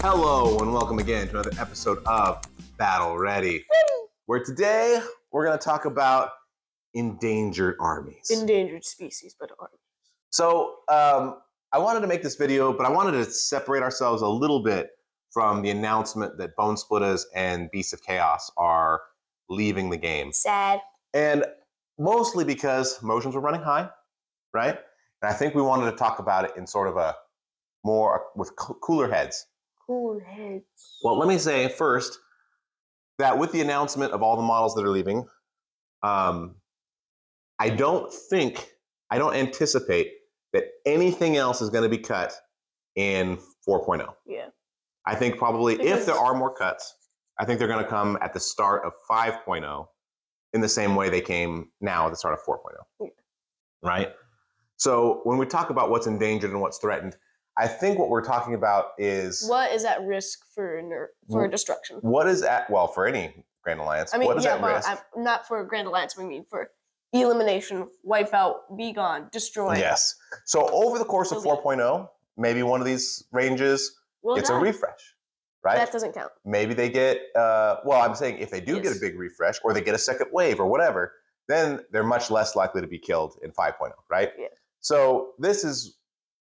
Hello and welcome again to another episode of Battle Ready, where today we're going to talk about endangered armies. Endangered species, but armies. So I wanted to make this video, but I wanted to separate ourselves a little bit from the announcement that Bone Splitters and Beasts of Chaos are leaving the game. Sad. And mostly because motions were running high, right? And I think we wanted to talk about it in sort of a more with cooler heads. Cool heads. Well, let me say first that with the announcement of all the models that are leaving, I don't anticipate that anything else is going to be cut in 4.0. Yeah. I think probably if there are more cuts, I think they're going to come at the start of 5.0 in the same way they came now at the start of 4.0. Yeah. Right? So when we talk about what's endangered and what's threatened, I think what we're talking about is what is at risk for destruction. What is at for any Grand Alliance? I mean, what is at risk? Not for Grand Alliance. We mean for elimination, wipe out, be gone, destroy. Yes. So over the course of 4.0, maybe one of these ranges gets a refresh, right? That doesn't count. Maybe they get. I'm saying if they do get a big refresh, or they get a second wave, or whatever, then they're much less likely to be killed in 5.0, right? Yeah. So this is.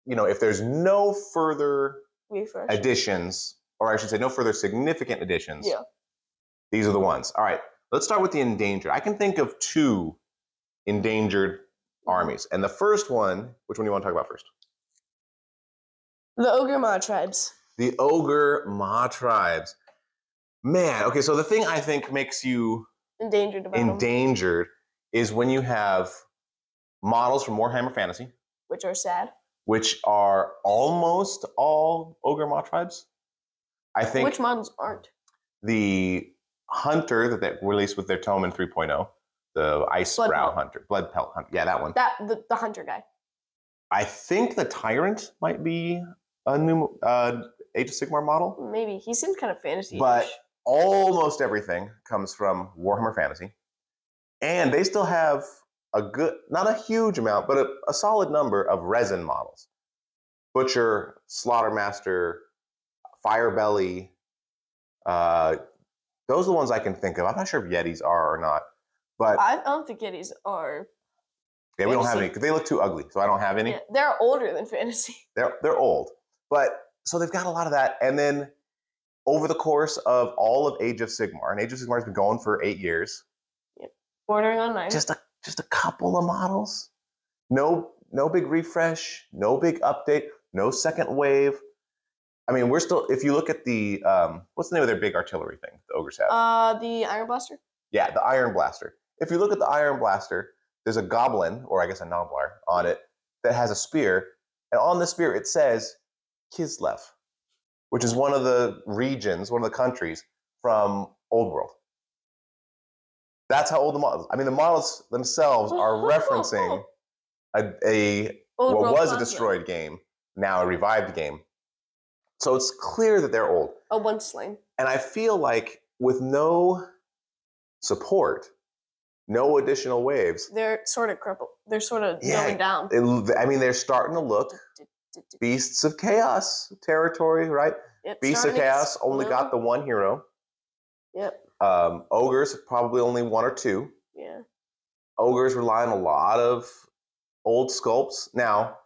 If there's no further refresh additions, or I should say no further significant additions, these are the ones. All right, let's start with the endangered. I can think of two endangered armies. And the first one, which one do you want to talk about first? The Ogre Ma tribes. The Ogre Ma tribes. Man, okay, so the thing I think makes you endangered is when you have models from Warhammer Fantasy. Which are sad. Which are almost all Ogre Ma tribes. I think. Which models aren't? The Hunter that they released with their tome in 3.0, the Ice Brow Hunter, Blood Pelt Hunter. Yeah, that one. The Hunter guy. I think the Tyrant might be a new Age of Sigmar model. Maybe. He seems kind of fantasy-ish. But almost everything comes from Warhammer Fantasy. And they still have a good, not a huge amount, but a solid number of resin models. Butcher, Slaughtermaster, Firebelly. Those are the ones I can think of. I'm not sure if Yetis are or not. But I don't think Yetis are. Yeah, we don't have any because they look too ugly, so I don't have any. Yeah, they're older than fantasy. They're old. But so they've got a lot of that. And then over the course of all of Age of Sigmar, and Age of Sigmar has been going for 8 years. Yep. Bordering on 9. Just a couple of models. No big refresh, no big update, no second wave. I mean, we're still, if you look at the, what's the name of their big artillery thing the Ogres have? The Iron Blaster? Yeah, the Iron Blaster. If you look at the Iron Blaster, there's a goblin, or I guess a Noblar, on it that has a spear. And on the spear, it says Kislev, which is one of the regions, one of the countries from Old World. That's how old the models. I mean, the models themselves are referencing what was a destroyed game, now a revived game. So it's clear that they're old. A once slain. And I feel like with no support, no additional waves, they're sort of crippled. They're sort of going down. They're starting to look Beasts of Chaos territory, right? Yep, Beasts of Chaos only got the one hero. Yep. Ogres probably only 1 or 2. Yeah. Ogres rely on a lot of old sculpts. Now,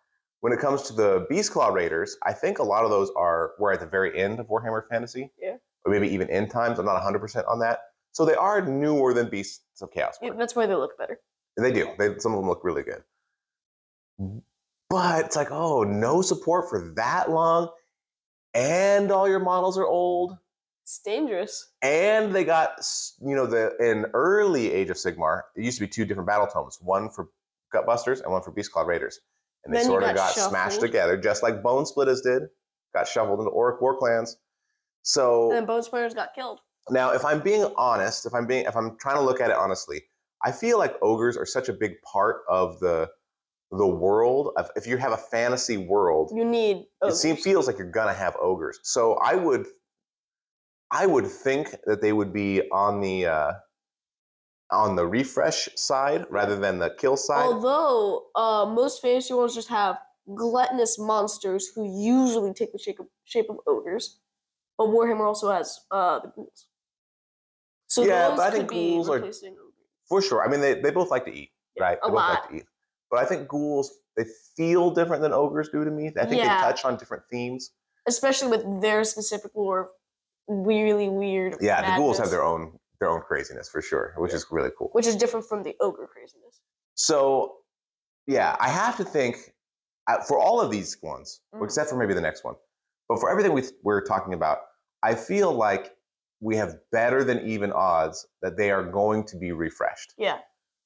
when it comes to the Beastclaw Raiders, I think a lot of those were at the very end of Warhammer Fantasy. Yeah. Or maybe even end times. I'm not 100% on that. So they are newer than Beasts of Chaos. Yeah, that's why they look better. They do. Some of them look really good. But it's like, oh, no support for that long, and all your models are old. It's dangerous. And they got, in early Age of Sigmar, it used to be 2 different battle tomes, one for Gutbusters and one for Beastclaw Raiders. And they sort of got smashed together, just like Bone Splitters did. Got shuffled into Orc War Clans. So, and then Bone Splitters got killed. Now, if I'm being honest, if I'm trying to look at it honestly, I feel like ogres are such a big part of the world. If you have a fantasy world, you need ogres. It feels like you're gonna have ogres. So I would think that they would be on the refresh side rather than the kill side. Although most fantasy worlds just have gluttonous monsters who usually take the shape of ogres. But Warhammer also has the ghouls. So Yeah, those but I could think be ghouls are replacing ogres. for sure. I mean, they both like to eat, Yeah, right? a They both lot. like to eat. But I think ghouls, they feel different than ogres do to me. I think they Yeah. touch on different themes. Especially with their specific lore, really weird. Yeah, the ghouls have madness, their own craziness for sure, which is really cool. which is different from the ogre craziness. So, yeah, I have to think for all of these ones, except for maybe the next one, but for everything we're talking about, I feel like we have better than even odds that they are going to be refreshed. Yeah.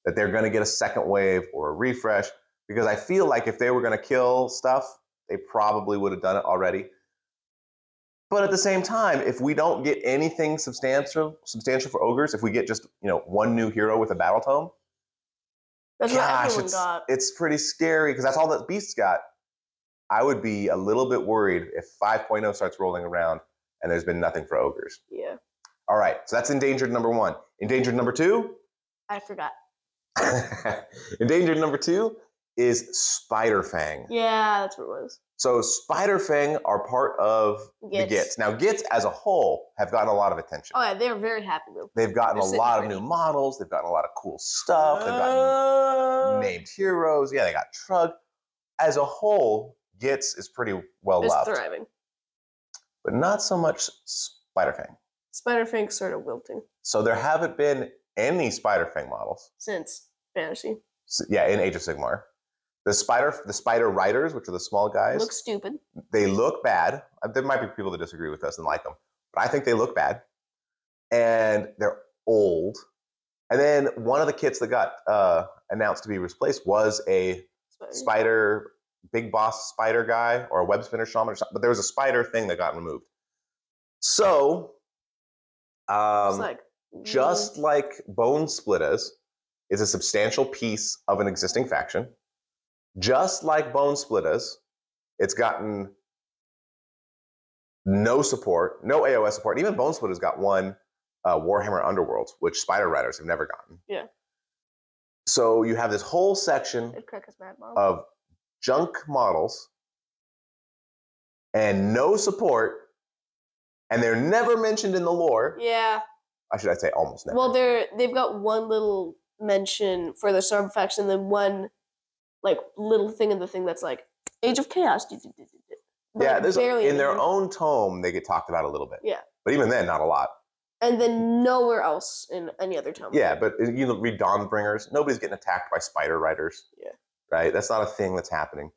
That they're going to get a second wave or a refresh, because I feel like if they were going to kill stuff, they probably would have done it already. But at the same time, if we don't get anything substantial for ogres, if we get just one new hero with a battle tome, that's what everyone got. It's pretty scary because that's all that Beasts got. I would be a little bit worried if 5.0 starts rolling around and there's been nothing for ogres. Yeah. All right, so that's Endangered number 1. Endangered number 2? I forgot. Endangered number 2 is Spider Fang. Yeah, that's what it was. So Spider Fang are part of the Gits. Now, Gits as a whole have gotten a lot of attention. Oh yeah, they're very happy with. They've gotten a lot of new models. They've gotten a lot of cool stuff. They've gotten named heroes. Yeah, they got Trug. As a whole, Gits is pretty well loved. It's thriving. But not so much Spider Fang. Spider Fang's sort of wilting. So there haven't been any Spider Fang models since Fantasy. So, yeah, in Age of Sigmar. The spider riders, which are the small guys, look stupid. They look bad. There might be people that disagree with us and like them, but I think they look bad. And they're old. And then one of the kits that got announced to be replaced was a spider, big boss spider guy, or a web spinner shaman, or something. But there was a spider thing that got removed. So, just like Bone Splitters is a substantial piece of an existing faction, just like Bone Splitters, it's gotten no support, no AOS support. Even Bone Splitters got one Warhammer Underworlds, which Spider Riders have never gotten. Yeah. So you have this whole section of junk models and no support, and they're never mentioned in the lore. Yeah. I'd say almost never. Well, they've got one little mention for the Storm faction, and then one little thing in the thing that's like Age of Chaos. Yeah, there's in their own tome they get talked about a little bit. Yeah. But even then, not a lot. And then nowhere else in any other tome. Yeah, but you read Dawnbringers, nobody's getting attacked by spider riders. Yeah. Right? That's not a thing that's happening.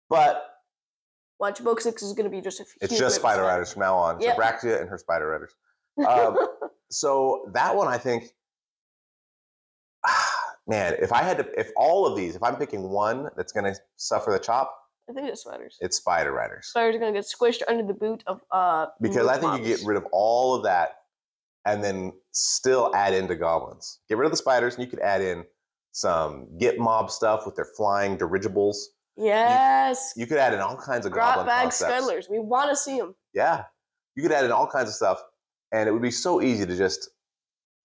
But Watch Book 6 is going to be just a few. It's just spider riders from now on. Yep. So Braxia and her spider riders. So that one, I think, man, if I'm picking one that's going to suffer the chop, I think it's spiders. It's spider riders. Spiders are going to get squished under the boot of because I think you get rid of all of that and then still add into goblins. Get rid of the spiders and you could add in some Git mob stuff with their flying dirigibles. Yes. You could add in all kinds of goblin concepts. Scuttlers. We want to see them. Yeah. You could add in all kinds of stuff, and it would be so easy to just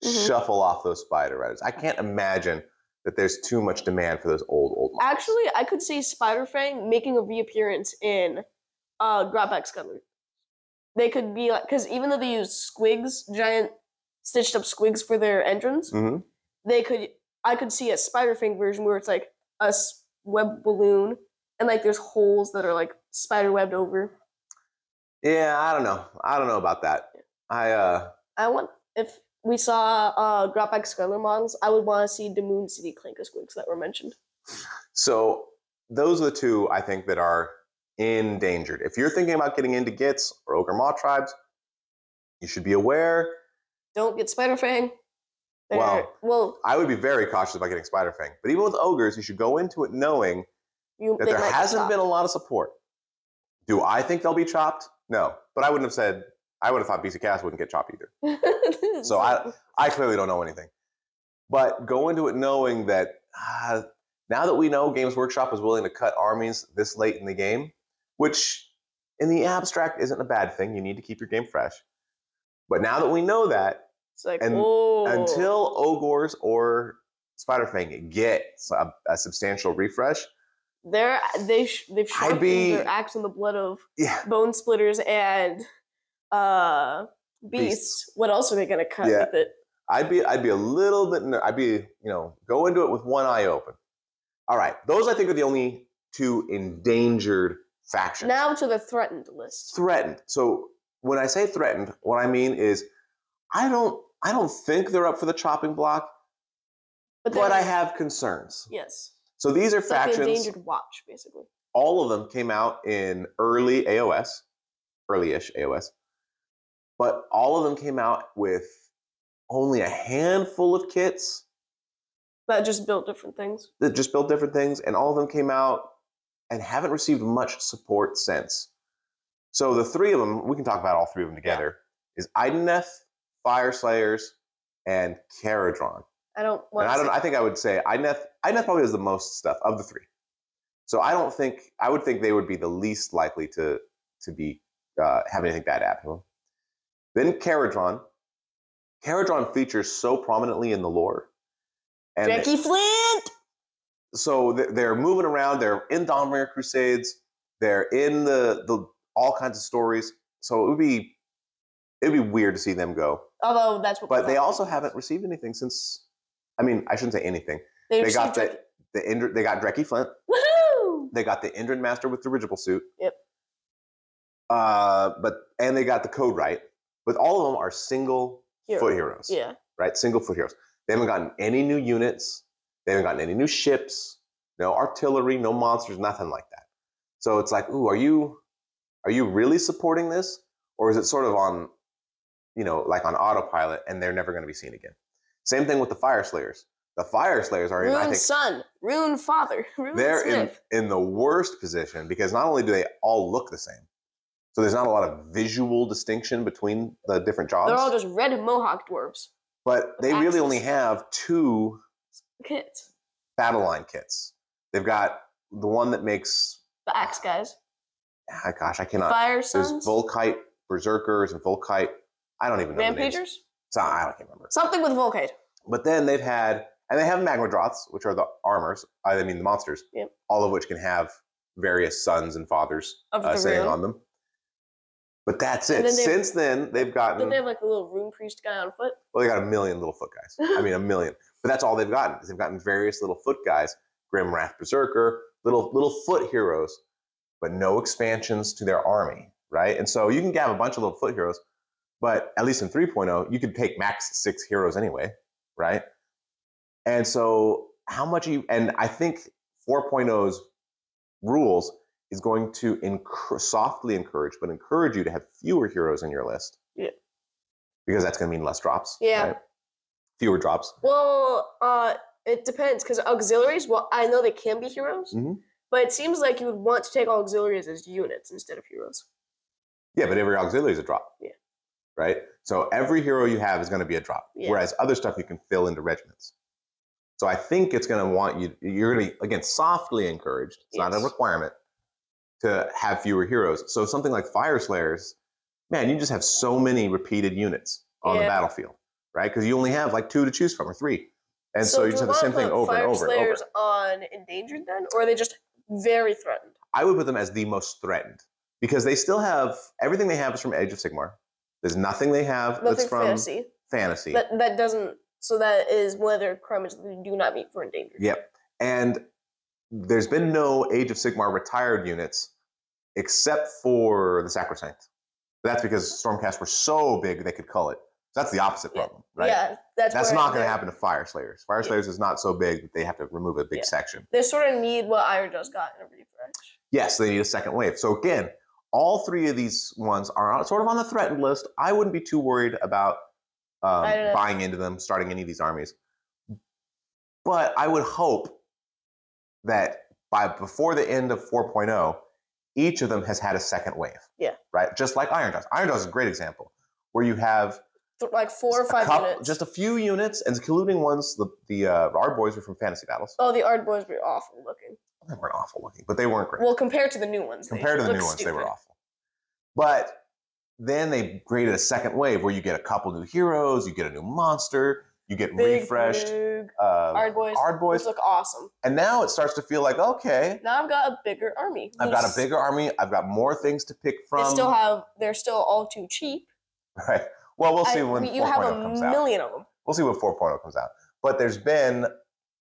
shuffle off those spider riders. I can't imagine that there's too much demand for those old models. Actually, I could see Spider Fang making a reappearance in Grotback Scuttler. They could be like, because even though they use squigs, giant stitched up squigs for their entrance, I could see a Spider Fang version where it's like a web balloon and there's holes that are spider webbed over. Yeah, I don't know about that. If we saw Grotback Scuttler models, I would want to see the Moon City Clanker squigs that were mentioned. So those are the two I think that are endangered. If you're thinking about getting into Gits or Ogre Maw tribes, you should be aware. Don't get Spider Fang. Well, I would be very cautious about getting Spider Fang. But even with ogres, you should go into it knowing that there hasn't been a lot of support. Do I think they'll be chopped? No. But I would have thought Beast of Chaos wouldn't get chopped either. So I clearly don't know anything. But go into it knowing that now that we know Games Workshop is willing to cut armies this late in the game, which in the abstract isn't a bad thing. You need to keep your game fresh. But now that we know that, until Ogres or Spider Fang get a substantial refresh, they've sharpened their axe in the blood of Bone Splitters and beasts. What else are they gonna cut Yeah. with it? I'd be a little bit. I'd be go into it with one eye open. All right, those I think are the only two endangered factions. Now to the threatened list. Threatened. So when I say threatened, what I mean is I don't think they're up for the chopping block, but I have concerns. Yes. So these are It's factions. like the endangered watch, basically. All of them came out in early AOS, early-ish AOS, but all of them came out with only a handful of kits that just built different things. And all of them came out and haven't received much support since. So the three of them, we can talk about all three of them together, is Ideneth, Fire Slayers, and Caradron. I think I would say Ideneth probably has the most stuff of the three. So I would think they would be the least likely to be have anything bad happen to them. Then Caradron. Caradron features so prominently in the lore. And Jackie Flint! So they're moving around. They're in Dawnbringer Crusades. They're in the all kinds of stories. So it'd be weird to see them go. Although that's what. But they also haven't received anything since. I mean, I shouldn't say anything. They got they got Dreckie Flint. Woohoo! They got the Endrin Master with dirigible suit. Yep. And they got the Code Right. But all of them are single foot heroes. Yeah. Right? Single foot heroes. They haven't gotten any new units. They haven't gotten any new ships. No artillery, no monsters, nothing like that. So it's like, ooh, are you really supporting this? Or is it sort of on, like on autopilot and they're never going to be seen again? Same thing with the Fire Slayers. The Fire Slayers are in, I think, son, Rune father, Rune they're Smith. in the worst position because not only do they all look the same, so there's not a lot of visual distinction between the different jobs. They're all just red Mohawk dwarves. But they really only have two kits. Battle Line kits. They've got the one that makes the axe guys. Gosh, I cannot. Fire Sons. There's Volkite, Berserkers, and Volkite. I don't even know. Rampagers? I can't remember. Something with Volkite. But then they have Magmadroths, which are the armors. I mean the monsters. Yep. All of which can have various sons and fathers saying on them. But that's it. Since then, they've gotten. Don't they have like a little rune priest guy on foot? Well, they got a million little foot guys. I mean, a million. But that's all they've gotten. They've gotten various little foot guys, Grimwrath Berserker, little foot heroes, but no expansions to their army, right? And so you can have a bunch of little foot heroes, but at least in 3.0, you could take max 6 heroes anyway, right? And so how much and I think 4.0's rules is going to softly encourage you to have fewer heroes in your list. Yeah. Because that's going to mean less drops. Yeah. Right? Fewer drops. Well, it depends, because auxiliaries, I know they can be heroes, but it seems like you would want to take auxiliaries as units instead of heroes. Yeah, but every auxiliary is a drop. Yeah. Right? So every hero you have is going to be a drop. Yeah. Whereas other stuff you can fill into regiments. So I think it's going to want you're going to, again, softly encouraged. It's not a requirement to have fewer heroes. So something like Fire Slayers, man, you just have so many repeated units on the battlefield, right? Because you only have like 2 to choose from or 3. And so you just have the same thing over and over and over. Fire Slayers on Endangered then? Or are they just very threatened? I would put them as the most threatened because they still have, everything they have is from Age of Sigmar. There's nothing they have that's from fantasy. That doesn't, so that is one of their crimes that they do not meet for Endangered. Yep. And there's been no Age of Sigmar retired units except for the Sacrosanct. That's because Stormcast were so big they could cull it. So that's the opposite problem, right? Yeah, that's not going to happen to Fire Slayers. Fire Slayers is not so big that they have to remove a big section. They sort of need what Iron just got in a refresh. Yes, they need a second wave. So again, all 3 of these ones are sort of on the threatened list. I wouldn't be too worried about buying into them, starting any of these armies. But I would hope that before the end of 4.0, each of them has had a second wave. Yeah. Right? Just like Iron Jaws. Iron Jaws is a great example where you have like 4 or 5 units. Just a few units, and including ones, the Ard Boys were from Fantasy Battles. Oh, the Ard Boys were awful looking. They weren't awful looking, but they weren't great. Well, compared to the new ones. They were awful. But then they created a second wave where you get a couple new heroes, you get a new monster, You get Big, refreshed Ard boys. Ard Which look awesome. And now it starts to feel like, okay. Now I've got a bigger army. I've got a bigger army. I've got more things to pick from. They're still all too cheap. Right. Well, we'll see when 4.0 comes out. You have a million of them. We'll see when 4.0 comes out. But there's been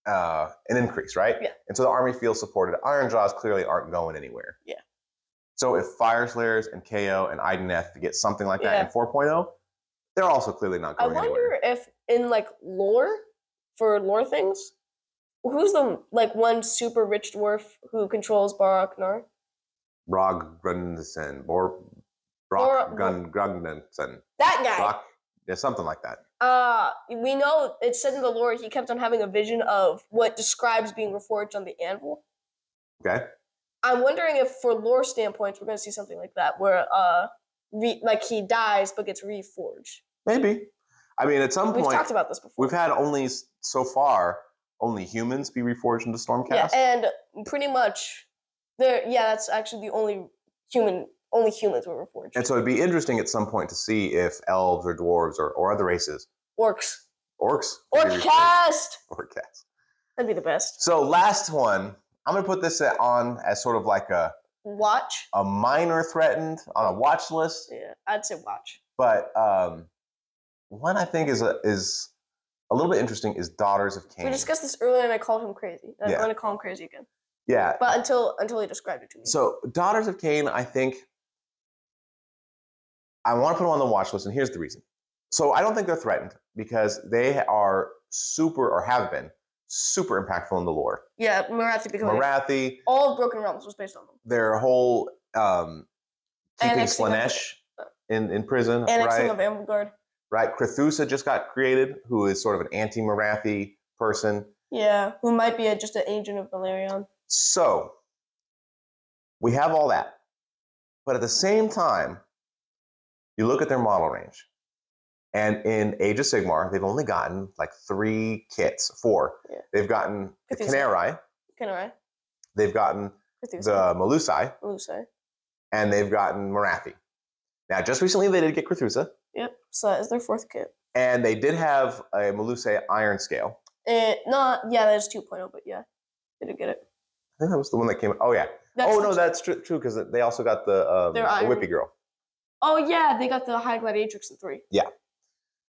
an increase, right? Yeah. And so the army feels supported. Iron Jaws clearly aren't going anywhere. Yeah. So if Fire Slayers and KO and Ideneth get something like that in 4.0, they're also clearly not going anywhere. I wonder if in like lore, for lore things, who's the like one super rich dwarf who controls Barak-Nar? Brog Grundsen. That guy. Yeah, something like that. We know it said in the lore he kept on having a vision of what describes being reforged on the anvil. Okay. I'm wondering if, for lore standpoints, we're going to see something like that, where like he dies but gets reforged. Maybe. I mean, at some point we've talked about this before. We've had so far only humans be reforged into Stormcast. Yeah, and pretty much that's actually the only humans were reforged. And so it'd be interesting at some point to see if elves or dwarves or other races. Orcs. Orccast! That'd be the best. So last one, I'm going to put this on as sort of like a minor threatened on a watch list. Yeah, I'd say watch. But one I think is a little bit interesting is Daughters of Cain. We discussed this earlier and I called him crazy. I'm going to call him crazy again. Yeah. But until he described it to me. So Daughters of Cain, I think I want to put them on the watch list, and here's the reason. So I don't think they're threatened because they are have been super impactful in the lore. Yeah, Morathi. All of Broken Realms was based on them. Their whole keeping Slanesh in prison. Annexing of Ambergard. Right. Crethusa just got created, who is sort of an anti-Morathi person. Yeah, who might be just an agent of Valerion. So we have all that. But at the same time, you look at their model range. And in Age of Sigmar, they've only gotten like 4 kits. Yeah. They've gotten the Kinarai. They've gotten the Melusai. And they've gotten Morathi. Now, just recently, they did get Crethusa. Yep, so that is their 4th kit. And they did have a Melusai Iron Scale. That is 2.0, but yeah, they did get it. I think that was the one that came. Oh, yeah. That's true, because they also got the Whippy Girl. Oh, yeah, they got the High Gladiatrix in 3. Yeah.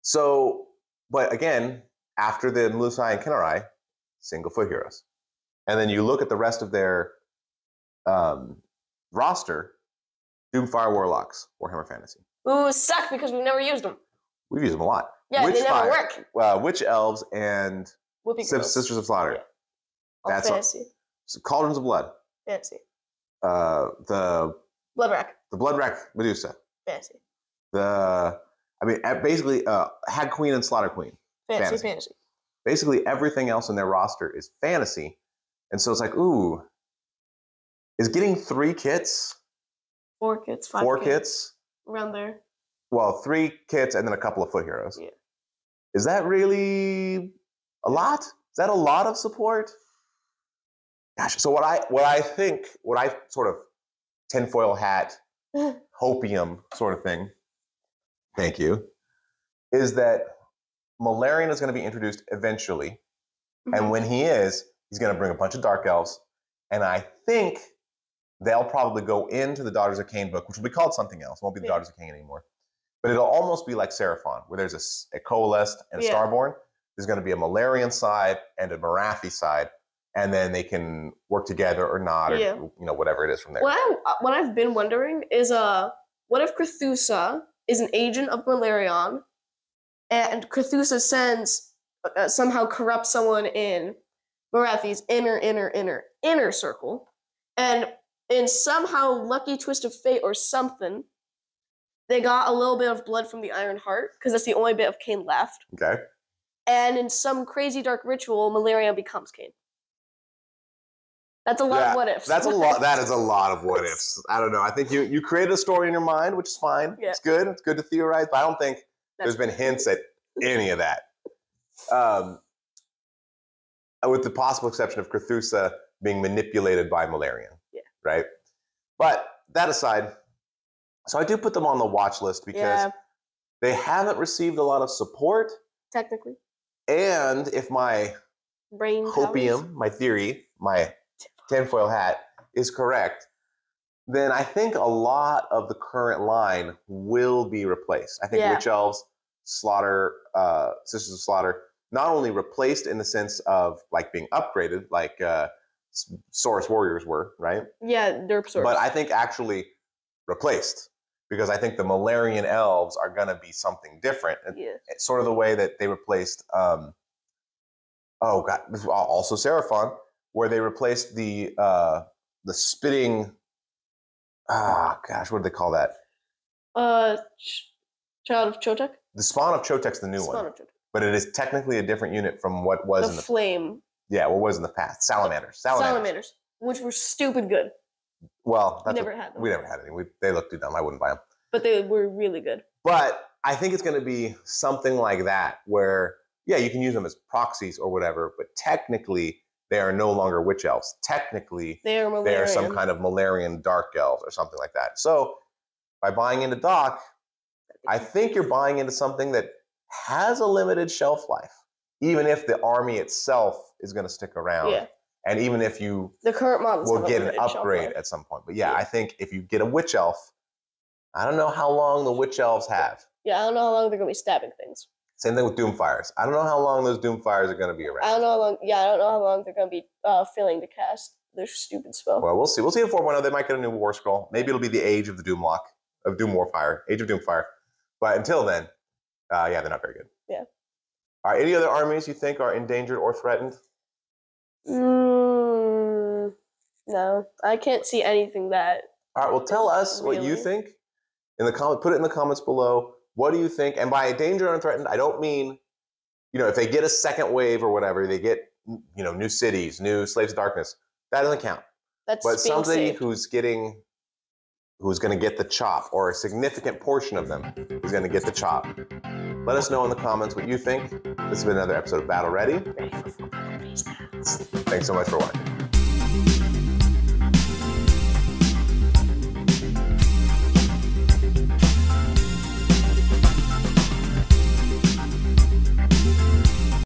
So, but again, after the Melusai and Kinarai, single foot heroes. And then you look at the rest of their roster, Doomfire Warlocks, Warhammer Fantasy. Ooh, suck because we've never used them. We've used them a lot. Yeah, they never work. Witch Elves and Sisters of Slaughter. Yeah. That's fantasy. Cauldrons of Blood. Fantasy. The Blood Rack Medusa. Fantasy. Basically, Hag Queen and Slaughter Queen. Fantasy. Basically, everything else in their roster is fantasy. And so it's like, ooh, is getting 3 kits? 4 kits, 5 4 kits? Around there. Well, 3 kits and then a couple of foot heroes. Yeah. Is that really a lot? Is that a lot of support? Gosh, so what I sort of tinfoil hat, hopium sort of thing, thank you, is that Malarian is going to be introduced eventually. Mm-hmm. And when he's going to bring a bunch of Dark Elves. And I think they'll probably go into the Daughters of Cain book, which will be called something else. It won't be the Daughters of Cain anymore. But it'll almost be like Seraphon, where there's a Coalesced and a Starborn. There's going to be a Malarian side and a Morathi side. And then they can work together or not, or whatever it is from there. What I've been wondering is, what if Crethusa is an agent of Valerion, and Crethusa somehow corrupts someone in Morathi's inner circle, and in somehow lucky twist of fate or something, they got a little bit of blood from the Iron Heart, because that's the only bit of Cain left. Okay. And in some crazy dark ritual, Malarion becomes Cain. That's a lot of what ifs. That's a lot. That is a lot of what ifs. I don't know. I think you created a story in your mind, which is fine. Yeah. It's good. It's good to theorize, but I don't think there's been hints at any of that. With the possible exception of Crethusa being manipulated by Malarion. Yeah. Right? But that aside, so I do put them on the watch list because they haven't received a lot of support. Technically. And if my Brain hopium, my theory, my tinfoil hat is correct, then I think a lot of the current line will be replaced. I think Witch Elves, Slaughter, Sisters of Slaughter, not only replaced in the sense of like being upgraded, like Saurus Warriors were, right? Yeah, Derp Saurus. But I think actually replaced, because I think the Malarian Elves are going to be something different. Yeah. It's sort of the way that they replaced, also Seraphon, where they replaced the spitting, what do they call that? Child of Chotek? The Spawn of Chotek's the new one. But it is technically a different unit from what was in the Flame. Yeah, what was in the past. Salamanders, which were stupid good. Well, we never had them. We never had any. They looked too dumb. I wouldn't buy them. But they were really good. But I think it's going to be something like that, where, yeah, you can use them as proxies or whatever, but technically they are no longer Witch Elves. Technically, they are some kind of Malarian Dark Elves or something like that. So by buying into Doc, I think you're buying into something that has a limited shelf life, even if the army itself is going to stick around. Yeah. And even if the current models will get an upgrade at some point. But yeah, I think if you get a Witch Elf, I don't know how long the Witch Elves have. Yeah, I don't know how long they're going to be stabbing things. Same thing with Doomfires. I don't know how long those Doomfires are going to be around. I don't know how long they're going to be failing to cast their stupid spell. Well, we'll see. We'll see in 4.0. They might get a new War Scroll. Maybe it'll be the Age of the Doomlock, of Doom Warfire, Age of Doomfire. But until then, they're not very good. Yeah. All right, any other armies you think are endangered or threatened? No, I can't see anything that. All right, well, tell us what you think in the comment. Put it in the comments below. What do you think? And by endangered or threatened, I don't mean, if they get a second wave or whatever, they get, new cities, new Slaves of Darkness. That doesn't count. But somebody who's going to get the chop, or a significant portion of them is going to get the chop. Let us know in the comments what you think. This has been another episode of Battle Ready. Thanks so much for watching.